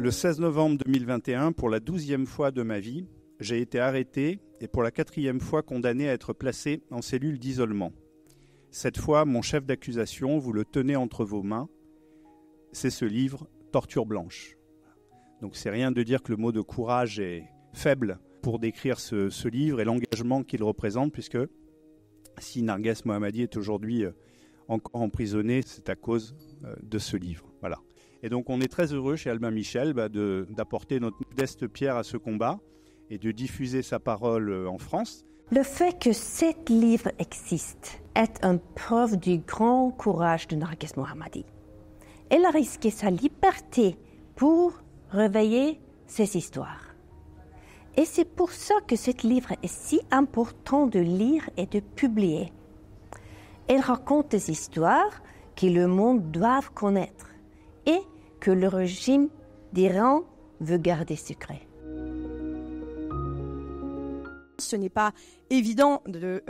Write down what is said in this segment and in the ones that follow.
Le 16 novembre 2021, pour la 12e fois de ma vie, j'ai été arrêté et pour la 4e fois condamné à être placé en cellule d'isolement. Cette fois, mon chef d'accusation, vous le tenez entre vos mains, c'est ce livre « Torture blanche ». Donc c'est rien de dire que le mot de courage est faible pour décrire ce livre et l'engagement qu'il représente, puisque si Narges Mohammadi est aujourd'hui encore emprisonné, c'est à cause de ce livre. Voilà. Et donc on est très heureux chez Albin Michel d'apporter notre modeste pierre à ce combat et de diffuser sa parole en France. Le fait que ce livre existe est une preuve du grand courage de Narges Mohammadi. Elle a risqué sa liberté pour réveiller ses histoires. Et c'est pour ça que ce livre est si important de lire et de publier. Elle raconte des histoires que le monde doit connaître et que le régime d'Iran veut garder secret. Ce n'est pas évident de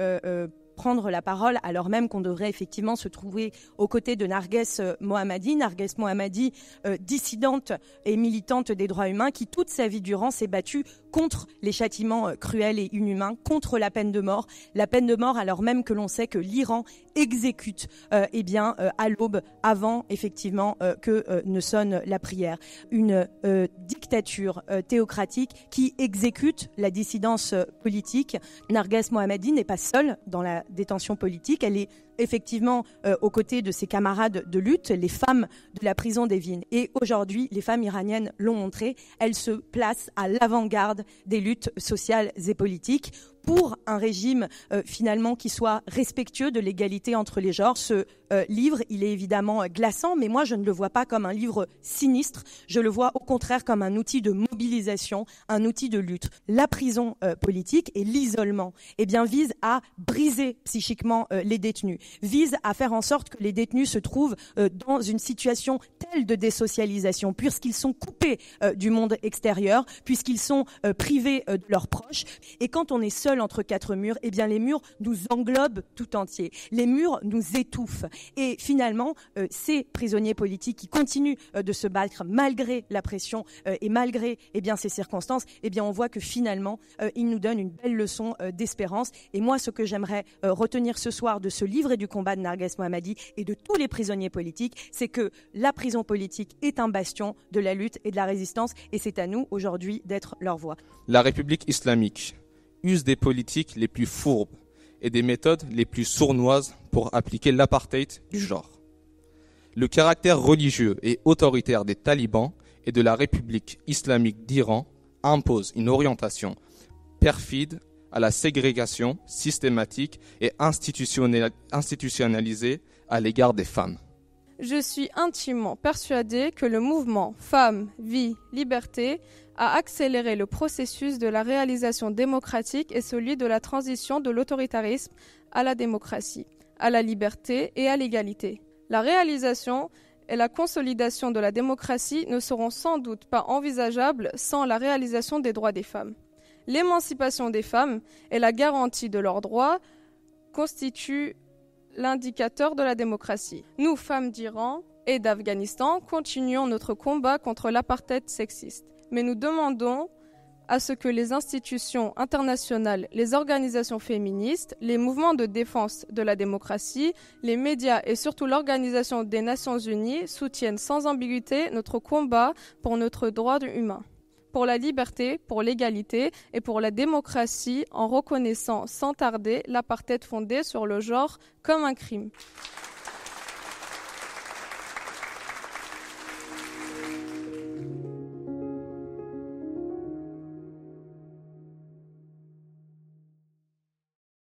prendre la parole alors même qu'on devrait effectivement se trouver aux côtés de Narges Mohammadi. Narges Mohammadi, dissidente et militante des droits humains, qui toute sa vie durant s'est battue contre les châtiments cruels et inhumains, contre la peine de mort alors même que l'on sait que l'Iran exécute à l'aube, avant effectivement que ne sonne la prière. Une dictature théocratique qui exécute la dissidence politique. Narges Mohammadi n'est pas seule dans la détention politique, elle est effectivement aux côtés de ses camarades de lutte, les femmes de la prison d'Evin. Et aujourd'hui, les femmes iraniennes l'ont montré, elles se placent à l'avant-garde des luttes sociales et politiques pour un régime finalement qui soit respectueux de l'égalité entre les genres. Ce livre, il est évidemment glaçant, mais moi je ne le vois pas comme un livre sinistre, je le vois au contraire comme un outil de mobilisation, un outil de lutte. La prison politique et l'isolement visent à briser psychiquement les détenus, vise à faire en sorte que les détenus se trouvent dans une situation telle de désocialisation, puisqu'ils sont coupés du monde extérieur, puisqu'ils sont privés de leurs proches. Et quand on est seul entre quatre murs, les murs nous englobent tout entier. Les murs nous étouffent. Et finalement, ces prisonniers politiques qui continuent de se battre malgré la pression et malgré ces circonstances, on voit que finalement, ils nous donnent une belle leçon d'espérance. Et moi, ce que j'aimerais retenir ce soir de ce livre et du combat de Narges Mohammadi et de tous les prisonniers politiques, c'est que la prison politique est un bastion de la lutte et de la résistance, et c'est à nous aujourd'hui d'être leur voix. La République islamique use des politiques les plus fourbes et des méthodes les plus sournoises pour appliquer l'apartheid du genre. Le caractère religieux et autoritaire des talibans et de la République islamique d'Iran impose une orientation perfide à la ségrégation systématique et institutionnalisée à l'égard des femmes. Je suis intimement persuadée que le mouvement Femmes, Vie, Liberté a accéléré le processus de la réalisation démocratique et celui de la transition de l'autoritarisme à la démocratie, à la liberté et à l'égalité. La réalisation et la consolidation de la démocratie ne seront sans doute pas envisageables sans la réalisation des droits des femmes. L'émancipation des femmes et la garantie de leurs droits constituent l'indicateur de la démocratie. Nous, femmes d'Iran et d'Afghanistan, continuons notre combat contre l'apartheid sexiste. Mais nous demandons à ce que les institutions internationales, les organisations féministes, les mouvements de défense de la démocratie, les médias et surtout l'Organisation des Nations Unies soutiennent sans ambiguïté notre combat pour notre droit humain, pour la liberté, pour l'égalité et pour la démocratie, en reconnaissant sans tarder l'apartheid fondé sur le genre comme un crime.